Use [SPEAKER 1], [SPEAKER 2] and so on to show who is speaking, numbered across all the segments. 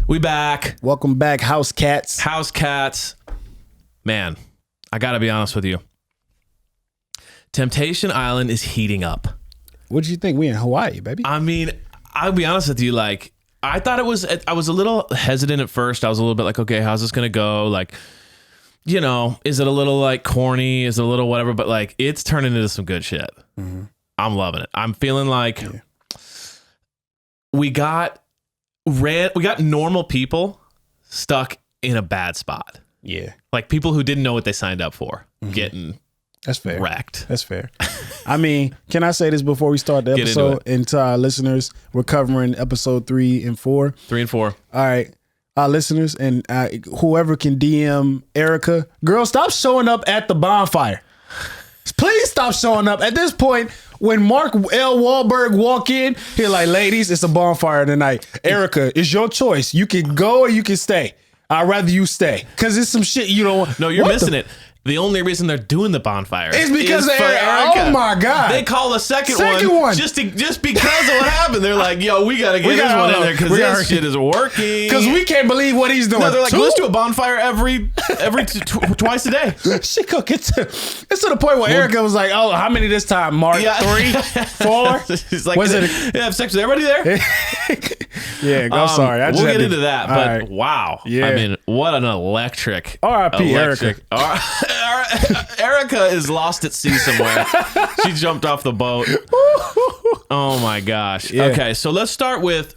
[SPEAKER 1] We back.
[SPEAKER 2] Welcome back, House Cats.
[SPEAKER 1] House Cats. Man, I gotta be honest with you. Temptation Island is heating up.
[SPEAKER 2] What did you think? We in Hawaii, baby.
[SPEAKER 1] I mean, I'll be honest with you. Like, I thought it was. I was a little hesitant at first. I was a little bit like, okay, how's this gonna go? Like, you know, is it a little like corny? Is it a little whatever? But like, it's turning into some good shit. Mm-hmm. I'm loving it. I'm feeling like we got normal people stuck in a bad spot. Yeah. Like people who didn't know what they signed up for getting
[SPEAKER 2] That's fair.
[SPEAKER 1] wrecked.
[SPEAKER 2] That's fair. I mean, can I say this before we start the episode? And to our listeners, we're covering episode 3 and 4.
[SPEAKER 1] 3 and 4.
[SPEAKER 2] All right. Our listeners and whoever can DM Erica, girl, stop showing up at the bonfire. Please stop showing up. At this point, when Mark L. Wahlberg walk in, he's like, ladies, it's a bonfire tonight. Erica, it's your choice. You can go or you can stay. I'd rather you stay. Because it's some shit you don't want.
[SPEAKER 1] No, you're missing it. The only reason they're doing the bonfire
[SPEAKER 2] is because
[SPEAKER 1] of Erica.
[SPEAKER 2] Oh my God.
[SPEAKER 1] They call the second one just because of what happened. They're like, yo, we got to get this one in there because this shit is working.
[SPEAKER 2] Because we can't believe what he's doing.
[SPEAKER 1] No, they're like, let's do a bonfire every twice a day.
[SPEAKER 2] She could get to, it's to the point where Erica was like, oh, how many this time, Mark? 3, 4?
[SPEAKER 1] He's like, have sex with everybody there?
[SPEAKER 2] Yeah, I'm sorry.
[SPEAKER 1] We'll get into that, but wow. Yeah. I mean, what an electric.
[SPEAKER 2] R.I.P. Erica.
[SPEAKER 1] Erica is lost at sea somewhere. She jumped off the boat. Oh my gosh. Yeah. Okay, so let's start with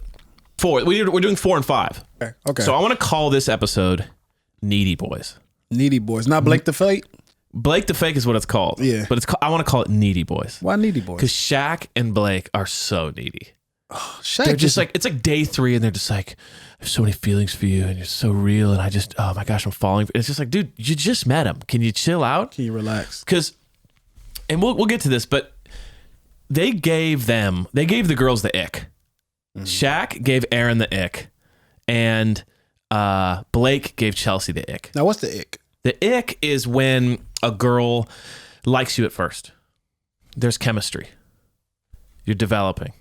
[SPEAKER 1] 4. We're doing 4 and 5.
[SPEAKER 2] Okay.
[SPEAKER 1] So I want to call this episode Needy Boys.
[SPEAKER 2] Needy Boys. Not Blake the Fake?
[SPEAKER 1] Blake the Fake is what it's called.
[SPEAKER 2] Yeah.
[SPEAKER 1] But I want to call it Needy Boys.
[SPEAKER 2] Why Needy Boys?
[SPEAKER 1] Because Shaq and Blake are so needy.
[SPEAKER 2] Oh, Shaq
[SPEAKER 1] they're just like, it's like day 3 and they're just like, I have so many feelings for you and you're so real and I just, oh my gosh, I'm falling. It's just like, dude, you just met him. Can you chill out?
[SPEAKER 2] Can you relax?
[SPEAKER 1] Because, and we'll get to this, but they gave the girls the ick. Mm-hmm. Shaq gave Aaron the ick and Blake gave Chelsea the ick.
[SPEAKER 2] Now what's the ick?
[SPEAKER 1] The ick is when a girl likes you at first. There's chemistry. You're developing.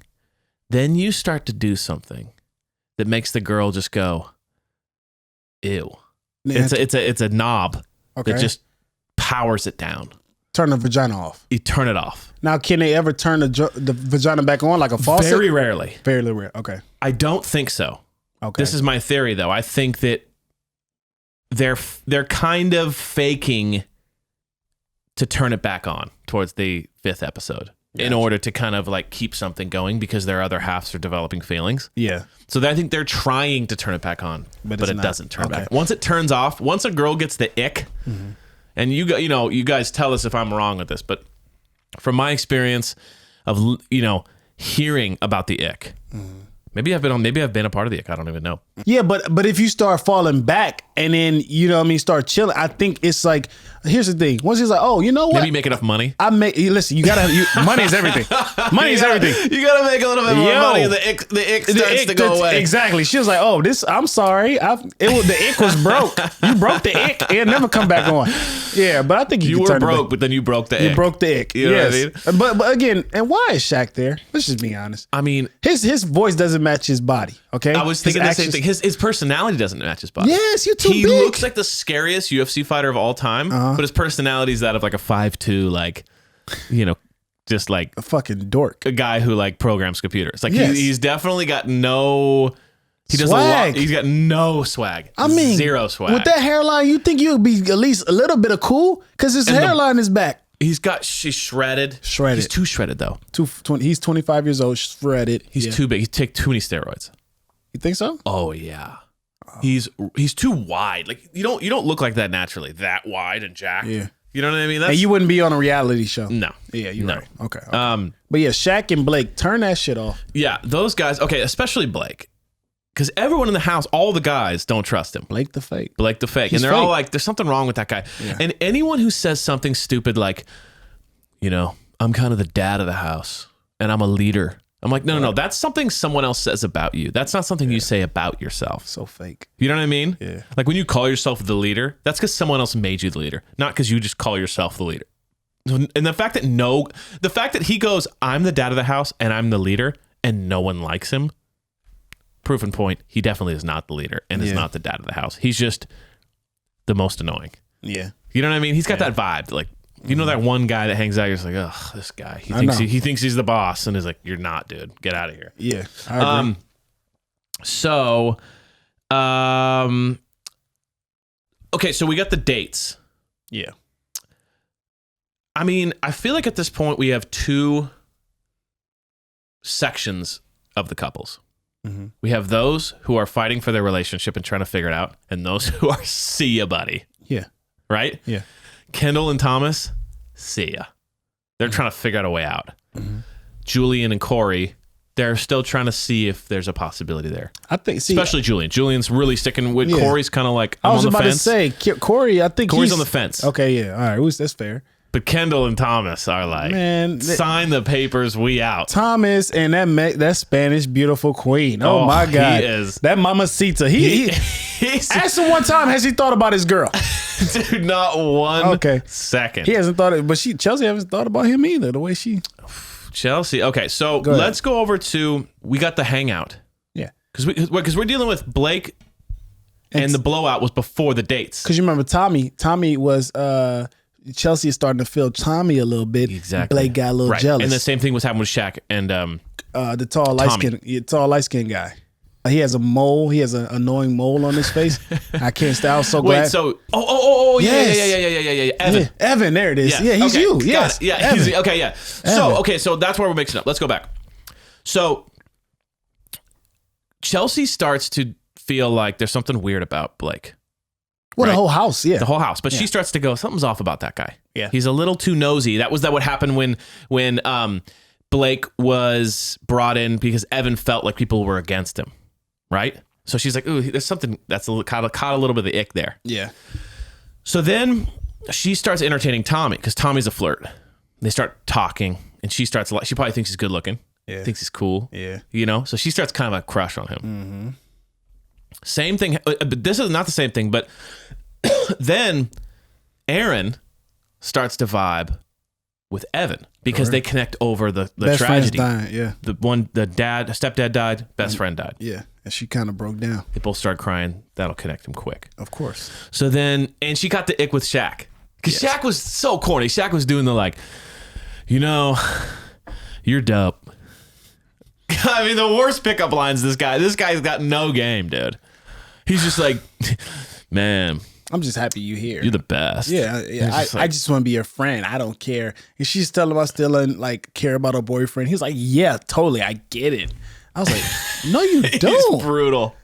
[SPEAKER 1] Then you start to do something that makes the girl just go, ew. Yeah. It's a knob that just powers it down.
[SPEAKER 2] Turn the vagina off.
[SPEAKER 1] You turn it off.
[SPEAKER 2] Now, can they ever turn the vagina back on like a faucet?
[SPEAKER 1] Very rarely.
[SPEAKER 2] Very rare. Okay.
[SPEAKER 1] I don't think so.
[SPEAKER 2] Okay.
[SPEAKER 1] This is my theory, though. I think that they're kind of faking to turn it back on towards the 5th episode. Gotcha. In order to kind of like keep something going because their other halves are developing feelings. Yeah. So I think they're trying to turn it back on, but it doesn't turn back. Once it turns off, once a girl gets the ick, and you guys tell us if I'm wrong with this, but from my experience of hearing about the ick, maybe I've been a part of the ick. I don't even know.
[SPEAKER 2] Yeah, but if you start falling back and then start chilling, I think it's like, here's the thing. Once he's like, oh, you know what?
[SPEAKER 1] Maybe you make enough money.
[SPEAKER 2] Listen, money is everything. Money is everything.
[SPEAKER 1] You gotta make a little bit more money, and the ick starts to go away.
[SPEAKER 2] Exactly. She was like, oh, I'm sorry. The ick was broke. You broke the ick. It'll never come back on. Yeah, but I think
[SPEAKER 1] you were broke, but then you broke the ick.
[SPEAKER 2] You broke the ick.
[SPEAKER 1] You know what I mean?
[SPEAKER 2] But again, and why is Shaq there? Let's just be honest.
[SPEAKER 1] I mean,
[SPEAKER 2] his voice doesn't match his body. Okay.
[SPEAKER 1] I was thinking the same thing. His personality doesn't match his body.
[SPEAKER 2] Yes, you're too big.
[SPEAKER 1] He looks like the scariest UFC fighter of all time, but his personality is that of like a 5'2", like, just like
[SPEAKER 2] a fucking dork,
[SPEAKER 1] a guy who like programs computers. Like he's definitely got no. He does
[SPEAKER 2] swag.
[SPEAKER 1] He's got no swag. I mean, 0 swag.
[SPEAKER 2] With that hairline, you think you'd be at least a little bit of cool because his hairline is back.
[SPEAKER 1] She's shredded. He's too shredded though.
[SPEAKER 2] He's 25 years old, shredded.
[SPEAKER 1] He's too big. He take too many steroids.
[SPEAKER 2] You think so?
[SPEAKER 1] Oh yeah. He's too wide. Like you don't look like that naturally. That wide and jacked. Yeah. You know what I mean?
[SPEAKER 2] And you wouldn't be on a reality show.
[SPEAKER 1] No.
[SPEAKER 2] Yeah, you're right. Okay. But yeah, Shaq and Blake, turn that shit off.
[SPEAKER 1] Yeah, those guys. Okay, especially Blake. Because everyone in the house, all the guys don't trust him.
[SPEAKER 2] Blake the Fake.
[SPEAKER 1] And they're all like, there's something wrong with that guy. Yeah. And anyone who says something stupid like, I'm kind of the dad of the house and I'm a leader. I'm like, no. That's something someone else says about you. That's not something you say about yourself.
[SPEAKER 2] So fake.
[SPEAKER 1] You know what I mean?
[SPEAKER 2] Yeah.
[SPEAKER 1] Like when you call yourself the leader, that's because someone else made you the leader, not because you just call yourself the leader. And the fact that he goes, I'm the dad of the house and I'm the leader and no one likes him, proof in point, he definitely is not the leader and is not the dad of the house. He's just the most annoying.
[SPEAKER 2] Yeah.
[SPEAKER 1] You know what I mean? He's got that vibe. Like, you know that one guy that hangs out, you're just like, ugh, this guy. He thinks he's the boss and is like, you're not, dude. Get out of here.
[SPEAKER 2] Yeah. I agree.
[SPEAKER 1] Okay, so we got the dates.
[SPEAKER 2] Yeah.
[SPEAKER 1] I mean, I feel like at this point we have two sections of the couples.
[SPEAKER 2] Mm-hmm.
[SPEAKER 1] We have those who are fighting for their relationship and trying to figure it out, and those who are see ya, buddy.
[SPEAKER 2] Yeah.
[SPEAKER 1] Right?
[SPEAKER 2] Yeah.
[SPEAKER 1] Kendall and Thomas, see ya. They're trying to figure out a way out.
[SPEAKER 2] Mm-hmm.
[SPEAKER 1] Julian and Corey, they're still trying to see if there's a possibility there.
[SPEAKER 2] I think,
[SPEAKER 1] especially Julian. Julian's really sticking with Corey's kind of like,
[SPEAKER 2] I was
[SPEAKER 1] on the
[SPEAKER 2] about
[SPEAKER 1] fence.
[SPEAKER 2] to say, Corey, I think
[SPEAKER 1] Corey's on the fence.
[SPEAKER 2] Okay, yeah. All right, that's fair.
[SPEAKER 1] But Kendall and Thomas are like, man, sign the papers, we out.
[SPEAKER 2] Thomas and that Spanish beautiful queen. Oh my God.
[SPEAKER 1] He is.
[SPEAKER 2] That mamacita. He asked him one time, has he thought about his girl?
[SPEAKER 1] Dude, not one second.
[SPEAKER 2] He hasn't thought it, but Chelsea hasn't thought about him either, the way she.
[SPEAKER 1] Chelsea. Okay, so let's go over to, we got the hangout.
[SPEAKER 2] Yeah.
[SPEAKER 1] Because we're dealing with Blake and the blowout was before the dates.
[SPEAKER 2] Because you remember Tommy was, Chelsea is starting to feel Tommy a little bit.
[SPEAKER 1] Exactly.
[SPEAKER 2] Blake got a little jealous.
[SPEAKER 1] And the same thing was happening with Shaq and
[SPEAKER 2] the tall light skin guy. He has a mole. He has an annoying mole on his face. I can't stay. I was so glad.
[SPEAKER 1] Wait, so yeah. Evan.
[SPEAKER 2] Yeah, Evan, there it is. Yeah, he's
[SPEAKER 1] okay,
[SPEAKER 2] you. Yes.
[SPEAKER 1] Yeah,
[SPEAKER 2] Evan.
[SPEAKER 1] okay, yeah. So that's where we're mixing up. Let's go back. So Chelsea starts to feel like there's something weird about Blake.
[SPEAKER 2] Well, right? The whole house, yeah.
[SPEAKER 1] The whole house. But she starts to go, something's off about that guy.
[SPEAKER 2] Yeah.
[SPEAKER 1] He's a little too nosy. That what happened when Blake was brought in because Evan felt like people were against him. Right? So she's like, ooh, there's something that's caught a little bit of the ick there.
[SPEAKER 2] Yeah.
[SPEAKER 1] So then she starts entertaining Tommy because Tommy's a flirt. They start talking and she probably thinks he's good looking.
[SPEAKER 2] Yeah.
[SPEAKER 1] Thinks he's cool.
[SPEAKER 2] Yeah.
[SPEAKER 1] You know? So she starts kind of a crush on him.
[SPEAKER 2] Mm-hmm.
[SPEAKER 1] Same thing. But this is not the same thing. But then Aaron starts to vibe with Evan because they connect over the tragedy.
[SPEAKER 2] Dying, yeah.
[SPEAKER 1] The stepdad died, best friend died.
[SPEAKER 2] Yeah. And she kind of broke down.
[SPEAKER 1] They both started crying. That'll connect them quick.
[SPEAKER 2] Of course.
[SPEAKER 1] So then, and she got the ick with Shaq. Because Shaq was so corny. Shaq was doing the like, you're dope. I mean, the worst pickup lines, this guy's got no game, dude. He's just like, man,
[SPEAKER 2] I'm just happy you're here.
[SPEAKER 1] You're the best.
[SPEAKER 2] Yeah. I just want to be your friend. I don't care. And she's telling him I still care about her boyfriend. He's like, yeah, totally. I get it. I was like, no, you don't.
[SPEAKER 1] He's brutal.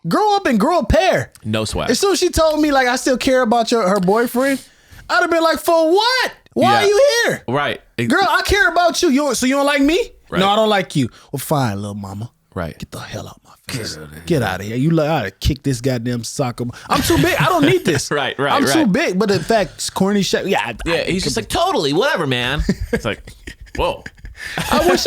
[SPEAKER 2] Grow up and grow a pair.
[SPEAKER 1] No swag.
[SPEAKER 2] As soon as she told me I still care about her boyfriend, I'd have been like, for what? Why are you here?
[SPEAKER 1] Right.
[SPEAKER 2] Girl, I care about you. So you don't like me?
[SPEAKER 1] Right.
[SPEAKER 2] No, I don't like you. Well, fine, little mama.
[SPEAKER 1] Right.
[SPEAKER 2] Get the hell out my face. Get out of here. You like, I ought to kick this goddamn soccer. I'm too big. I don't need this.
[SPEAKER 1] Right.
[SPEAKER 2] I'm too big. But in fact, corny shit. Yeah.
[SPEAKER 1] He's just like, totally, whatever, man. It's like, whoa.
[SPEAKER 2] I wish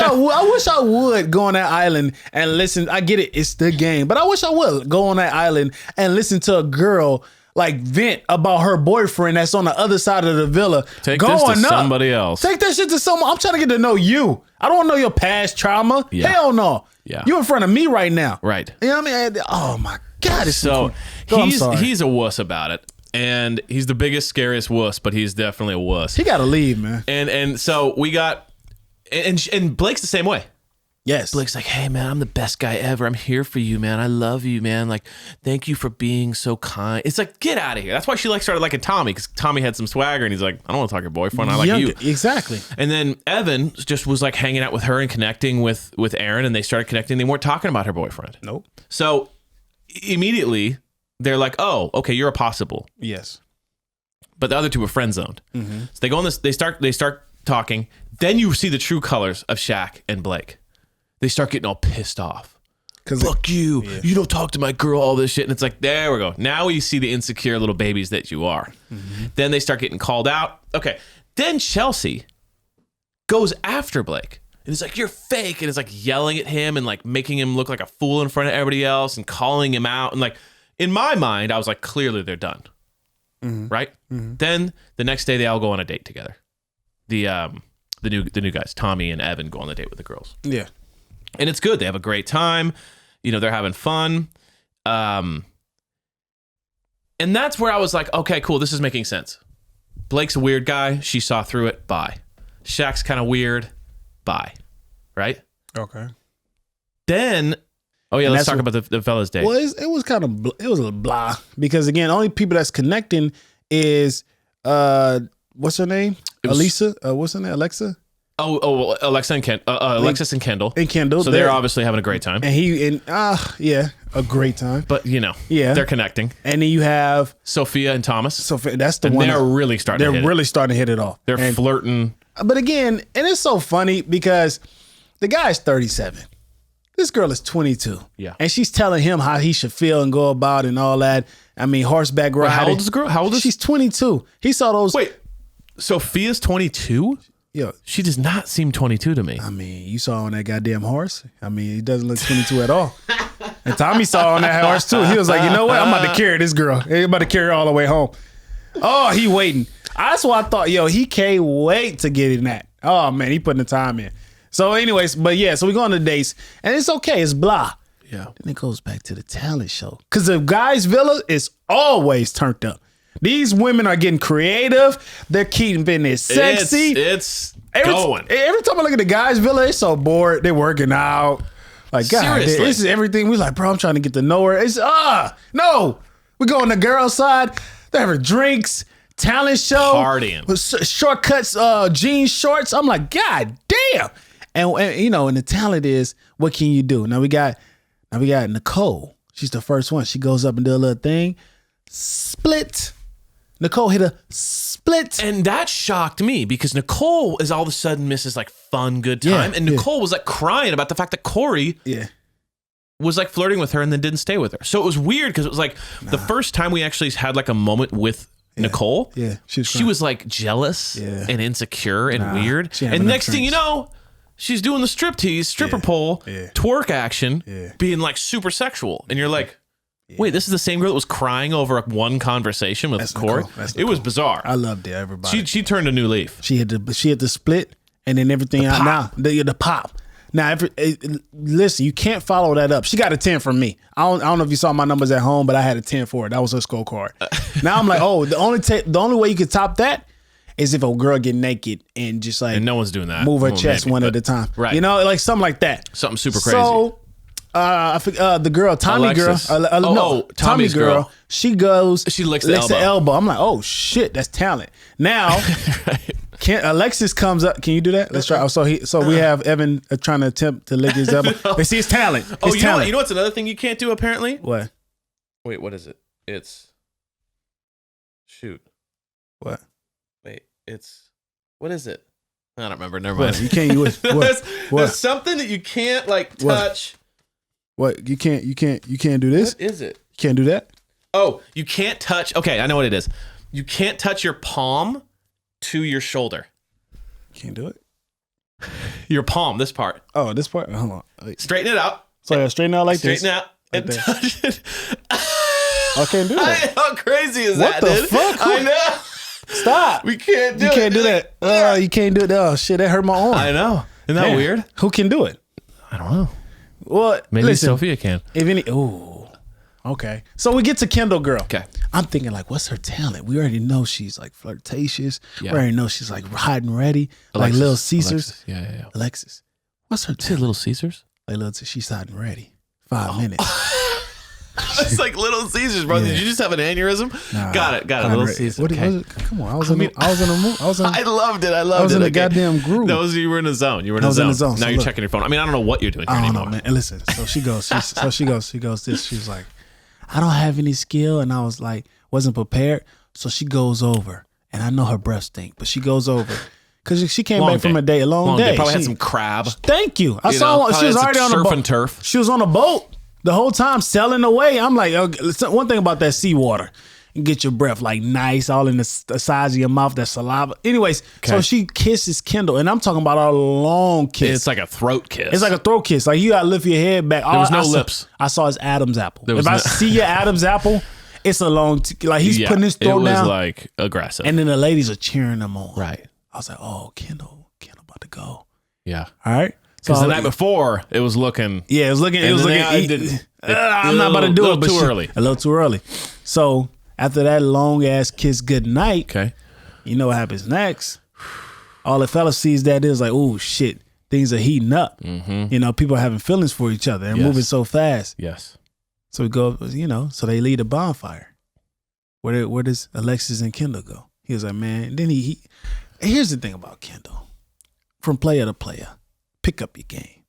[SPEAKER 2] I would go on that island and listen. I get it. It's the game. But I wish I would go on that island and listen to a girl vent about her boyfriend that's on the other side of the villa.
[SPEAKER 1] Take this to somebody else.
[SPEAKER 2] Take that shit to someone. I'm trying to get to know you. I don't want to know your past trauma.
[SPEAKER 1] Yeah.
[SPEAKER 2] Hell no.
[SPEAKER 1] Yeah.
[SPEAKER 2] You in front of me right now.
[SPEAKER 1] Right.
[SPEAKER 2] You know what I mean? Oh my God. It's
[SPEAKER 1] so he's a wuss about it. And he's the biggest, scariest wuss, but he's definitely a wuss.
[SPEAKER 2] He got to leave, man.
[SPEAKER 1] And so we got, and Blake's the same way.
[SPEAKER 2] Yes.
[SPEAKER 1] Blake's like, hey, man, I'm the best guy ever. I'm here for you, man. I love you, man. Like, thank you for being so kind. It's like, get out of here. That's why she started liking Tommy, because Tommy had some swagger, and he's like, I don't want to talk to your boyfriend. I like you.
[SPEAKER 2] Exactly.
[SPEAKER 1] And then Evan just was hanging out with her and connecting with Aaron, and they started connecting. They weren't talking about her boyfriend.
[SPEAKER 2] Nope.
[SPEAKER 1] So immediately they're like, oh, okay, you're a possible.
[SPEAKER 2] Yes.
[SPEAKER 1] But the other two were friend zoned.
[SPEAKER 2] Mm-hmm.
[SPEAKER 1] So they go on this. They start talking. Then you see the true colors of Shaq and Blake. They start getting all pissed off. Fuck you. Yeah. You don't talk to my girl, all this shit. And it's like, there we go. Now we see the insecure little babies that you are. Mm-hmm. Then they start getting called out. Okay. Then Chelsea goes after Blake. And it's like, you're fake. And it's yelling at him and making him look like a fool in front of everybody else and calling him out. And in my mind, I was like, clearly they're done. Mm-hmm. Right? Mm-hmm. Then the next day they all go on a date together. The new guys, Tommy and Evan, go on the date with the girls.
[SPEAKER 2] Yeah.
[SPEAKER 1] And it's good. They have a great time. they're having fun. And that's where I was like, okay, cool. This is making sense. Blake's a weird guy. She saw through it. Bye. Shaq's kind of weird. Bye. Right?
[SPEAKER 2] Okay.
[SPEAKER 1] Then, let's talk about the fellas' date.
[SPEAKER 2] Well, it was kind of, it was a blah. Because again, only people that's connecting is, what's her name? What's her name? Alexa?
[SPEAKER 1] Oh, Alexa and Alexis and Kendall.
[SPEAKER 2] And Kendall.
[SPEAKER 1] So they're obviously having a great time.
[SPEAKER 2] And a great time.
[SPEAKER 1] But they're connecting.
[SPEAKER 2] And then you have
[SPEAKER 1] Sophia and Thomas.
[SPEAKER 2] That's the one.
[SPEAKER 1] They're really starting
[SPEAKER 2] to hit it off.
[SPEAKER 1] They're flirting.
[SPEAKER 2] But again, and it's so funny because the guy's 37. This girl is 22.
[SPEAKER 1] Yeah.
[SPEAKER 2] And she's telling him how he should feel and go about and all that. I mean, horseback riding.
[SPEAKER 1] How old is the girl? How old is
[SPEAKER 2] She's 22. He saw those.
[SPEAKER 1] Wait, Sophia's 22?
[SPEAKER 2] Yeah.
[SPEAKER 1] She does not seem 22 to me.
[SPEAKER 2] I mean, you saw on that goddamn horse. I mean, he doesn't look 22 at all. And Tommy saw on that horse too. He was like, you know what? I'm about to carry this girl. I'm about to carry her all the way home. Oh, he waiting. That's why I thought, he can't wait to get in that. Oh man, he putting the time in. So anyways, but yeah, so we go on the dates and it's okay. It's blah.
[SPEAKER 1] Yeah.
[SPEAKER 2] Then it goes back to the talent show. Because the guys' villa is always turned up. These women are getting creative. They're keeping it sexy.
[SPEAKER 1] It's going.
[SPEAKER 2] Every time I look at the guys' villa, they're so bored. They're working out. Like, God, this is everything. We're like, bro, I'm trying to get to know her. It's, no. We go on the girls' side. They're having drinks, talent show.
[SPEAKER 1] Partying.
[SPEAKER 2] Shortcuts, jean shorts. I'm like, God damn. And the talent is, what can you do? Now we got Nicole. She's the first one. She goes up and do a little thing. Split. Nicole hit a split.
[SPEAKER 1] And that shocked me because Nicole is all of a sudden Mrs. like fun, good time. And Nicole was like crying about the fact that Corey was like flirting with her and then didn't stay with her. So it was weird because it was like the first time we actually had like a moment with Nicole.
[SPEAKER 2] Yeah.
[SPEAKER 1] She was like jealous and insecure and weird. And next thing you know, she's doing the stripper pole, twerk action, being like super sexual. And you're like, wait, this is the same girl that was crying over one conversation with Corey? It was bizarre.
[SPEAKER 2] I loved it, everybody.
[SPEAKER 1] She turned a new leaf.
[SPEAKER 2] She had the split and then everything out now. The pop. Now, listen, you can't follow that up. She got a 10 from me. I don't know if you saw my numbers at home, but I had a 10 for her. That was her scorecard. Now I'm like, the only way you could top that is if a girl get naked and just like,
[SPEAKER 1] and no one's doing that.
[SPEAKER 2] Move her chest one at a time.
[SPEAKER 1] Right.
[SPEAKER 2] Like something like that.
[SPEAKER 1] Something super crazy.
[SPEAKER 2] So, I think the girl, Tommy
[SPEAKER 1] Alexis.
[SPEAKER 2] girl,
[SPEAKER 1] Tommy's girl.
[SPEAKER 2] She goes,
[SPEAKER 1] she licks the elbow.
[SPEAKER 2] I'm like, oh shit, that's talent. Now, Alexis comes up. Can you do that? Let's try. So we have Evan trying to attempt to lick his elbow. But see, it's talent.
[SPEAKER 1] You know what's another thing you can't do apparently?
[SPEAKER 2] What?
[SPEAKER 1] Wait, what is it? It's shoot.
[SPEAKER 2] What?
[SPEAKER 1] Wait, what is it? I don't remember. Never mind.
[SPEAKER 2] You can't use
[SPEAKER 1] there's something that you can't like touch.
[SPEAKER 2] What? You can't do this?
[SPEAKER 1] What is it?
[SPEAKER 2] You can't do that?
[SPEAKER 1] Oh, you can't touch. Okay, I know what it is. You can't touch your palm to your shoulder.
[SPEAKER 2] Can't do it.
[SPEAKER 1] Your palm, this part.
[SPEAKER 2] Oh, this part. Hold on. Wait.
[SPEAKER 1] Straighten it out.
[SPEAKER 2] So I straighten out like
[SPEAKER 1] straighten
[SPEAKER 2] this.
[SPEAKER 1] Straighten out and touch it.
[SPEAKER 2] I can't do that.
[SPEAKER 1] How crazy is that?
[SPEAKER 2] What the fuck?
[SPEAKER 1] I know.
[SPEAKER 2] Stop.
[SPEAKER 1] We can't do it.
[SPEAKER 2] You can't do that. You can't do it. Oh shit, that hurt my arm.
[SPEAKER 1] I know. Isn't that weird?
[SPEAKER 2] Who can do it?
[SPEAKER 1] I don't know.
[SPEAKER 2] Well,
[SPEAKER 1] maybe Sophia can.
[SPEAKER 2] Okay. So we get to Kendall girl.
[SPEAKER 1] Okay.
[SPEAKER 2] I'm thinking like, what's her talent? We already know she's like flirtatious.
[SPEAKER 1] Yeah.
[SPEAKER 2] We already know she's like hiding ready, like Little Caesars.
[SPEAKER 1] Alexis. Yeah.
[SPEAKER 2] Alexis. What's her talent?
[SPEAKER 1] Is it Little Caesars?
[SPEAKER 2] Like she's hiding ready. 5 minutes.
[SPEAKER 1] It's like Little Caesars, bro. Yeah. Did you just have an aneurysm? Nah, got it. Little Caesars.
[SPEAKER 2] Okay. Come on. I was in the mood.
[SPEAKER 1] I loved it. I was
[SPEAKER 2] in a goddamn groove.
[SPEAKER 1] You were in a zone. You were in a zone. Now you're checking your phone. I mean, I don't know what you're doing here anymore.
[SPEAKER 2] Man. And listen. So she goes. She goes. This. She's like, I don't have any skill, and I was like, wasn't prepared. So she goes over, and I know her breath stink, but she goes over because she came back from a long day.
[SPEAKER 1] Probably had some crab.
[SPEAKER 2] Thank you. I saw she was already on the boat.
[SPEAKER 1] Surf and turf.
[SPEAKER 2] She was on a boat the whole time, sailing away. I'm like, one thing about that seawater, you get your breath like nice, all in the size of your mouth, that saliva. Anyways, so she kisses Kendall, and I'm talking about a long kiss.
[SPEAKER 1] It's like a throat kiss.
[SPEAKER 2] It's like a throat kiss. Like you gotta lift your head back.
[SPEAKER 1] There was no lips.
[SPEAKER 2] I saw his Adam's apple. If I see your Adam's apple, it's a long, like he's putting his throat down.
[SPEAKER 1] It was like aggressive.
[SPEAKER 2] And then the ladies are cheering him on.
[SPEAKER 1] Right.
[SPEAKER 2] I was like, oh, Kendall about to go.
[SPEAKER 1] Yeah.
[SPEAKER 2] All right.
[SPEAKER 1] Because the night before, it was looking.
[SPEAKER 2] Yeah, it was looking. I'm not about to do it, but a little too early. So after that long ass kiss goodnight,
[SPEAKER 1] okay,
[SPEAKER 2] you know what happens next? All the fellas sees that is like, oh shit, things are heating up. You know, people are having feelings for each other and moving so fast.
[SPEAKER 1] Yes.
[SPEAKER 2] So we go, you know, so they lead a bonfire. Where does Alexis and Kendall go? He was like, man. Then he here's the thing about Kendall. From player to player, pick up your game.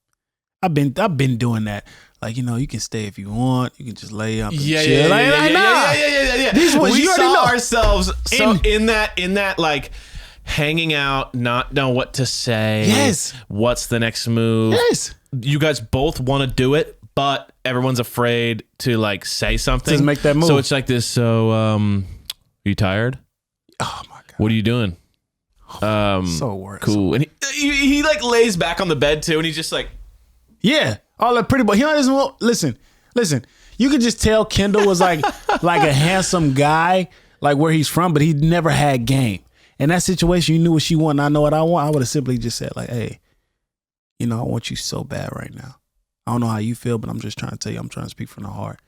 [SPEAKER 2] I've been doing that. Like, you know, you can stay if you want. You can just lay up and chill.
[SPEAKER 1] Yeah. We saw ourselves in that like hanging out, not know what to say.
[SPEAKER 2] Yes.
[SPEAKER 1] What's the next move?
[SPEAKER 2] Yes.
[SPEAKER 1] You guys both want to do it, but everyone's afraid to like say something.
[SPEAKER 2] Just make that move.
[SPEAKER 1] So it's like this. So, are you tired?
[SPEAKER 2] Oh my God.
[SPEAKER 1] What are you doing?
[SPEAKER 2] So worse.
[SPEAKER 1] Cool. And he like lays back on the bed too, and he's just like,
[SPEAKER 2] yeah, all that pretty boy. He doesn't want, listen. You could just tell Kendall was like a handsome guy, like where he's from, but he never had game. In that situation, you knew what she wanted. I know what I want. I would have simply just said like, hey, you know, I want you so bad right now. I don't know how you feel, but I'm just trying to tell you, I'm trying to speak from the heart.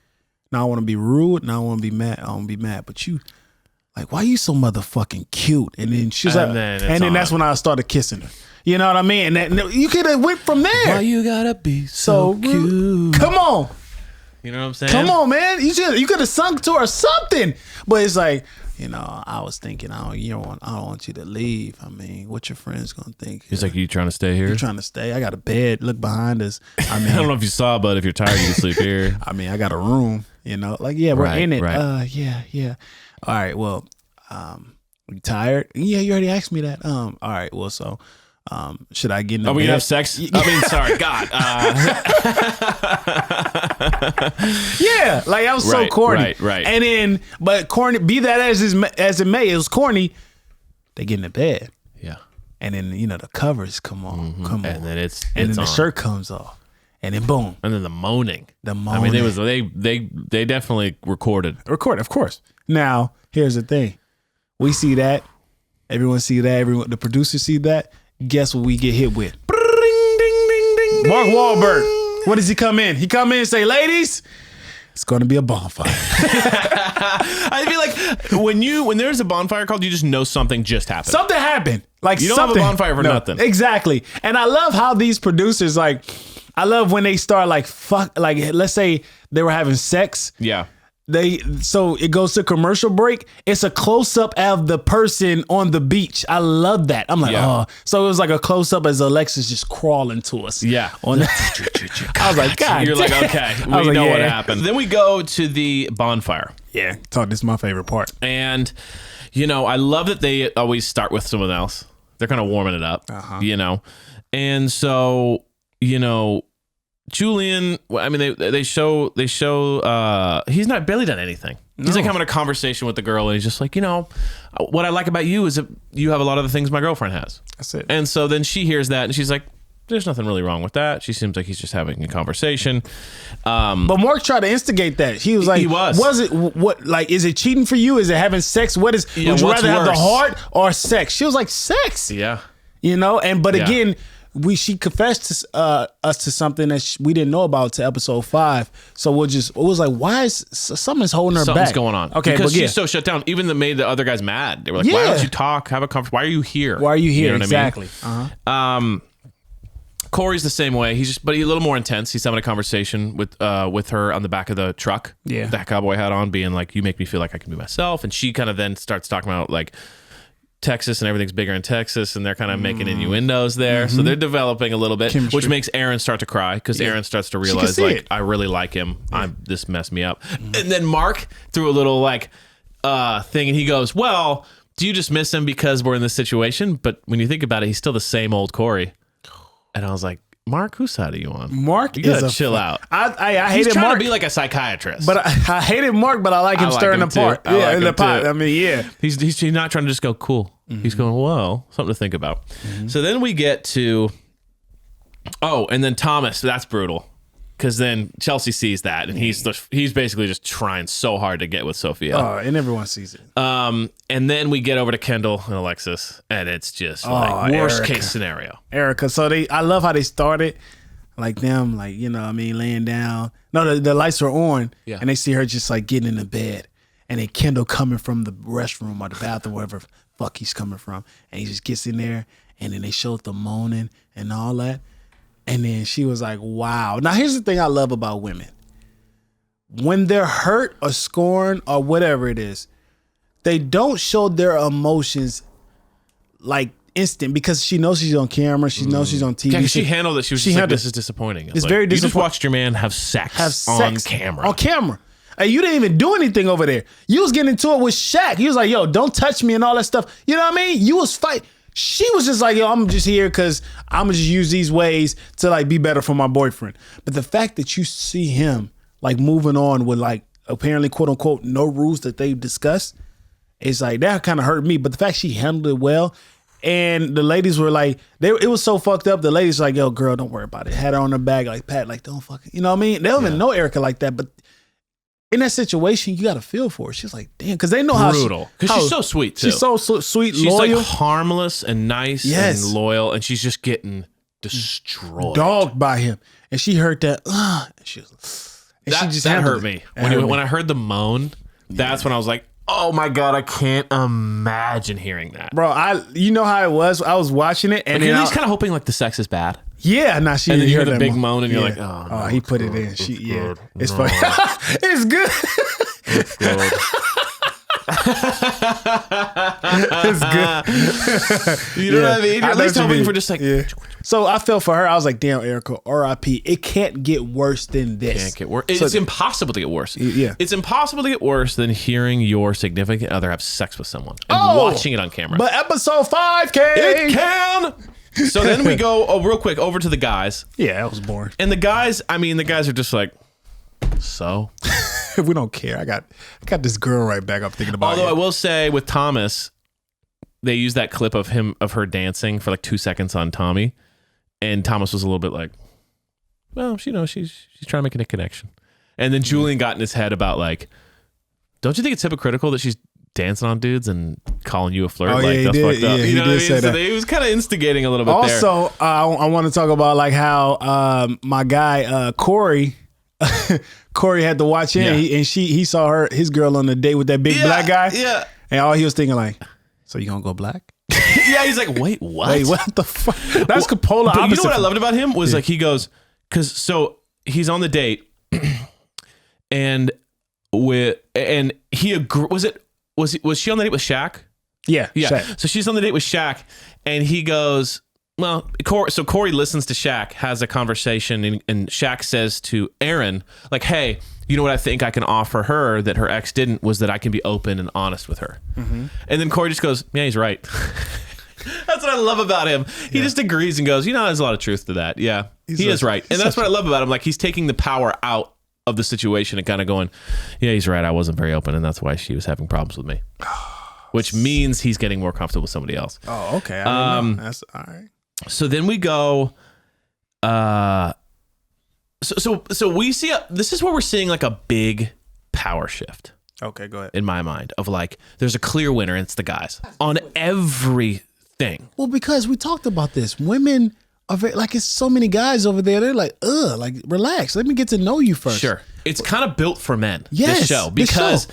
[SPEAKER 2] Now I want to be rude. Now I want to be mad. I want to be mad. But you, like, why are you so motherfucking cute? And then she's like, and then that's when I started kissing her. You know what I mean? And that, you could have went from there.
[SPEAKER 1] Why you gotta be so cute?
[SPEAKER 2] Come on.
[SPEAKER 1] You know what I'm saying?
[SPEAKER 2] Come on, man. You could have sung to her something. But it's like, you know, I was thinking, I don't want you to leave. I mean, what your friends gonna think?
[SPEAKER 1] He's like, you trying to stay here?
[SPEAKER 2] You trying to stay? I got a bed. Look behind us. I mean,
[SPEAKER 1] I don't know if you saw, but if you're tired, you can sleep here.
[SPEAKER 2] I mean, I got a room. You know, like we're in it.
[SPEAKER 1] Right.
[SPEAKER 2] Yeah. All right. Well, you tired? Yeah, you already asked me that. All right. Well, so. Should I get in the bed?
[SPEAKER 1] We gonna have sex? I mean, sorry, God.
[SPEAKER 2] Yeah, like that was so corny.
[SPEAKER 1] Right.
[SPEAKER 2] And then, but corny, be that as it may, it was corny. They get in the bed.
[SPEAKER 1] Yeah.
[SPEAKER 2] And then, you know, the covers come on.
[SPEAKER 1] And then it's
[SPEAKER 2] the shirt comes off. And then boom.
[SPEAKER 1] And then the moaning.
[SPEAKER 2] I mean,
[SPEAKER 1] they definitely recorded.
[SPEAKER 2] Of course. Now, here's the thing. We see that. Everyone see that. The producers see that. Guess what we get hit with? Mark Wahlberg. What does he come in? He come in and say, ladies, it's going to be a bonfire.
[SPEAKER 1] I feel like when there's a bonfire called, you just know something just happened.
[SPEAKER 2] Something happened. Like
[SPEAKER 1] you don't have a bonfire for nothing.
[SPEAKER 2] Exactly. And I love how these producers, like, I love when they start like, fuck, like, let's say they were having sex.
[SPEAKER 1] Yeah.
[SPEAKER 2] So it goes to commercial break. It's a close up of the person on the beach. I love that. I'm like, oh. So it was like a close up as Alexis just crawling to us.
[SPEAKER 1] Yeah.
[SPEAKER 2] On that. I was like, God.
[SPEAKER 1] You're like, okay, we know what happened. Then we go to the bonfire.
[SPEAKER 2] Yeah. This is my favorite part.
[SPEAKER 1] And, you know, I love that they always start with someone else. They're kind of warming it up, you know. And so, you know, Julian, I mean, they show he's not barely done anything. He's like having a conversation with the girl, and he's just like, you know, what I like about you is that you have a lot of the things my girlfriend has.
[SPEAKER 2] That's it.
[SPEAKER 1] And so then she hears that, and she's like, there's nothing really wrong with that. She seems like he's just having a conversation.
[SPEAKER 2] But Mark tried to instigate that. He was like, was it what? Like, is it cheating for you? Is it having sex? What is? Would you rather have the heart or sex? She was like, sex.
[SPEAKER 1] Yeah.
[SPEAKER 2] You know, but again. She confessed to us to something that we didn't know about to episode 5. So it was like, why is something's holding her back?
[SPEAKER 1] Something's going on.
[SPEAKER 2] Okay,
[SPEAKER 1] because she's so shut down. Even that made the other guys mad. They were like, why don't you talk? Have a conversation. Why are you here?
[SPEAKER 2] Why are you here?
[SPEAKER 1] You know
[SPEAKER 2] exactly.
[SPEAKER 1] I mean? Corey's the same way. But he's a little more intense. He's having a conversation with her on the back of the truck.
[SPEAKER 2] Yeah.
[SPEAKER 1] That cowboy hat on, being like, you make me feel like I can be myself. And she kind of then starts talking about like Texas and everything's bigger in Texas, and they're kind of making innuendos there. So they're developing a little bit,
[SPEAKER 2] chemistry.
[SPEAKER 1] Which makes Aaron start to cry because Aaron starts to realize like, I really like him. This messed me up. And then Mark threw a little like thing, and he goes, well, do you just miss him because we're in this situation? But when you think about it, he's still the same old Corey. And I was like, Mark, whose side are you on?
[SPEAKER 2] Mark,
[SPEAKER 1] you gotta chill out.
[SPEAKER 2] I hated
[SPEAKER 1] he's trying
[SPEAKER 2] Mark
[SPEAKER 1] to be like a psychiatrist,
[SPEAKER 2] but I hated Mark. But I like him stirring the pot. Yeah, in the pot. I mean, yeah.
[SPEAKER 1] He's not trying to just go cool. He's going, whoa, something to think about. So then we get to, and then Thomas. That's brutal. because then Chelsea sees that, and he's basically just trying so hard to get with Sophia.
[SPEAKER 2] Oh, and everyone sees it.
[SPEAKER 1] And then we get over to Kendall and Alexis, and it's just like worst case scenario.
[SPEAKER 2] Erica. So I love how they started, like them, like, you know what I mean, laying down. No, the lights are on, and they see her just like getting in the bed, and then Kendall coming from the restroom or the bathroom, wherever the fuck he's coming from, and he just gets in there, and then they show the moaning and all that. And then she was like, wow. Now, here's the thing I love about women. When they're hurt or scorned or whatever it is, they don't show their emotions like instant because she knows she's on camera. She knows she's on TV.
[SPEAKER 1] Yeah, she handled it. She was just like, this is disappointing.
[SPEAKER 2] It's very disappointing.
[SPEAKER 1] You just watched your man have sex on camera.
[SPEAKER 2] On camera. Hey, you didn't even do anything over there. You was getting into it with Shaq. He was like, yo, don't touch me and all that stuff. You know what I mean? You was fighting. She was just like, yo, I'm just here because I'm going to just use these ways to like be better for my boyfriend. But the fact that you see him like moving on with like apparently quote unquote no rules that they've discussed, it's like that kind of hurt me. But the fact she handled it well, and the ladies were like, it was so fucked up. The ladies were like, yo, girl, don't worry about it. Had her on her back, like pat, like don't fucking, you know what I mean? They don't even know Erica like that, but in that situation, you got to feel for her. She's like, damn, because they know how
[SPEAKER 1] brutal. Because she's so sweet too.
[SPEAKER 2] She's so sweet,
[SPEAKER 1] she's
[SPEAKER 2] loyal,
[SPEAKER 1] like harmless and nice and loyal, and she's just getting destroyed,
[SPEAKER 2] dogged by him. And she heard that. And she was, and
[SPEAKER 1] that hurt me when I heard the moan. That's when I was like, oh my god, I can't imagine hearing that,
[SPEAKER 2] bro. You know how it was. I was watching it, and
[SPEAKER 1] then he's kind of hoping like the sex is bad.
[SPEAKER 2] Yeah, nah, she.
[SPEAKER 1] And then you hear
[SPEAKER 2] the
[SPEAKER 1] big moan, and you're like, oh, no,
[SPEAKER 2] he put it in. It's funny. It's good.
[SPEAKER 1] It's good.
[SPEAKER 2] It's good.
[SPEAKER 1] You know what I mean? You're at least hoping for just like.
[SPEAKER 2] Yeah. So I felt for her. I was like, damn, Erica, R.I.P. It can't get worse than this.
[SPEAKER 1] Can't get worse. It's impossible to get worse.
[SPEAKER 2] Yeah.
[SPEAKER 1] It's impossible to get worse than hearing your significant other have sex with someone and watching it on camera.
[SPEAKER 2] But episode 5 can.
[SPEAKER 1] It can. So then we go real quick over to the guys.
[SPEAKER 2] Yeah, that was boring.
[SPEAKER 1] And the guys are just like, so?
[SPEAKER 2] We don't care. I got this girl right back up thinking about it.
[SPEAKER 1] Although I will say with Thomas, they used that clip of her dancing for like 2 seconds on Tommy. And Thomas was a little bit like, well, you know, she's trying to make a connection. And then Julian got in his head about like, don't you think it's hypocritical that she's dancing on dudes and calling you a flirt? That's fucked up.
[SPEAKER 2] Yeah,
[SPEAKER 1] you know what I mean?
[SPEAKER 2] say that.
[SPEAKER 1] He was kind of instigating a little bit
[SPEAKER 2] also, there. I want to talk about like how my guy Corey had to watch in, and he saw his girl on the date with that big black guy. Yeah. And all he was thinking like, so you gonna go black?
[SPEAKER 1] Yeah, he's like, wait, what?
[SPEAKER 2] Wait, what the fuck? That's Capola.
[SPEAKER 1] But you know what I loved about him was like he goes, so he's on the date, and he was she on the date with Shaq?
[SPEAKER 2] Yeah.
[SPEAKER 1] Shaq. So she's on the date with Shaq, and he goes, well, Corey listens to Shaq, has a conversation, and Shaq says to Aaron, like, hey, you know what I think I can offer her that her ex didn't was that I can be open and honest with her. Mm-hmm. And then Corey just goes, yeah, he's right. That's what I love about him. He just agrees and goes, you know, there's a lot of truth to that. Yeah, he is right. And that's what I love about him. Like, he's taking the power out of the situation and kind of going, yeah, he's right. I wasn't very open, and that's why she was having problems with me. Which means he's getting more comfortable with somebody else.
[SPEAKER 2] Oh, okay. I didn't know. That's all right.
[SPEAKER 1] So then we go, so we see, this is where we're seeing like a big power shift.
[SPEAKER 2] Okay, go ahead.
[SPEAKER 1] In my mind of like, there's a clear winner, and it's the guys on everything.
[SPEAKER 2] Well, because we talked about this. Women are very, like, it's so many guys over there. They're like, like, relax. Let me get to know you first.
[SPEAKER 1] Sure. It's kind of built for men,
[SPEAKER 2] yes,
[SPEAKER 1] this show. Because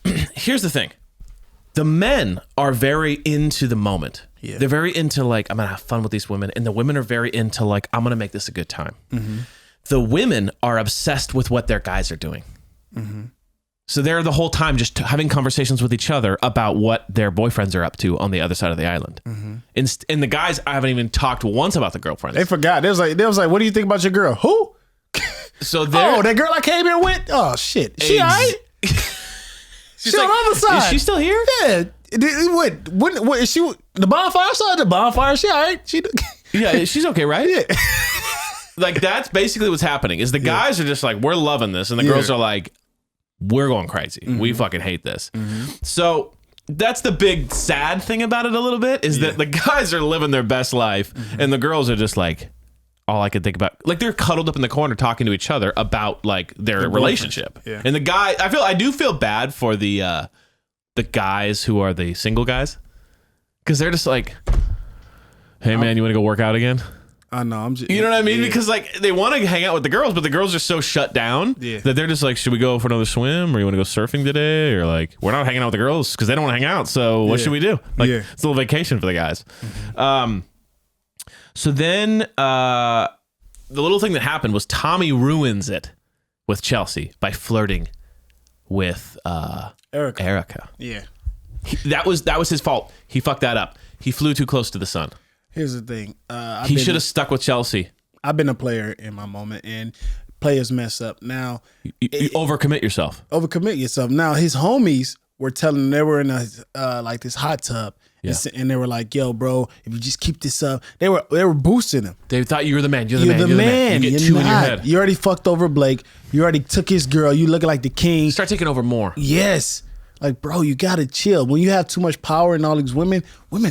[SPEAKER 1] here's the thing. The men are very into the moment. Yeah. They're very into like, I'm going to have fun with these women. And the women are very into like, I'm going to make this a good time. Mm-hmm. The women are obsessed with what their guys are doing. Mm-hmm. So they're the whole time just having conversations with each other about what their boyfriends are up to on the other side of the island. Mm-hmm. And the guys, I haven't even talked once about the girlfriends.
[SPEAKER 2] They forgot. They was like, what do you think about your girl? Who?
[SPEAKER 1] So
[SPEAKER 2] that girl I came here with? Oh, shit. She all right? She's like, on the other side.
[SPEAKER 1] Is she still here?
[SPEAKER 2] Yeah. What is she? The bonfire side? The bonfire? She all right?
[SPEAKER 1] Yeah, she's okay, right?
[SPEAKER 2] Yeah.
[SPEAKER 1] Like, that's basically what's happening is the guys are just like, we're loving this. And the girls are like, we're going crazy. Mm-hmm. We fucking hate this. Mm-hmm. So that's the big sad thing about it a little bit is that the guys are living their best life and the girls are just like, all I could think about. Like they're cuddled up in the corner talking to each other about like their relationship.
[SPEAKER 2] Yeah.
[SPEAKER 1] And the guy, I do feel bad for the guys who are the single guys, because they're just like, hey man, you want to go work out again?
[SPEAKER 2] I know. I'm just,
[SPEAKER 1] you know what I mean? Because like they want to hang out with the girls, but the girls are so shut down that they're just like, should we go for another swim, or you want to go surfing today, or like we're not hanging out with the girls because they don't want to hang out. So what should we do? Like it's a little vacation for the guys. So then the little thing that happened was Tommy ruins it with Chelsea by flirting with Erica.
[SPEAKER 2] Yeah.
[SPEAKER 1] That was his fault. He fucked that up. He flew too close to the sun.
[SPEAKER 2] Here's the thing.
[SPEAKER 1] He should have stuck with Chelsea.
[SPEAKER 2] I've been a player in my moment, and players mess up. Now,
[SPEAKER 1] you overcommit yourself.
[SPEAKER 2] Overcommit yourself. Now, his homies were telling him, they were in a like this hot tub, and they were like, "Yo, bro, if you just keep this up," they were boosting him.
[SPEAKER 1] They thought you were the man. You're the man. You get two in your head.
[SPEAKER 2] You already fucked over Blake. You already took his girl. You looking like the king.
[SPEAKER 1] Start taking over more.
[SPEAKER 2] Yes. Like, bro, you gotta chill. When you have too much power and all these women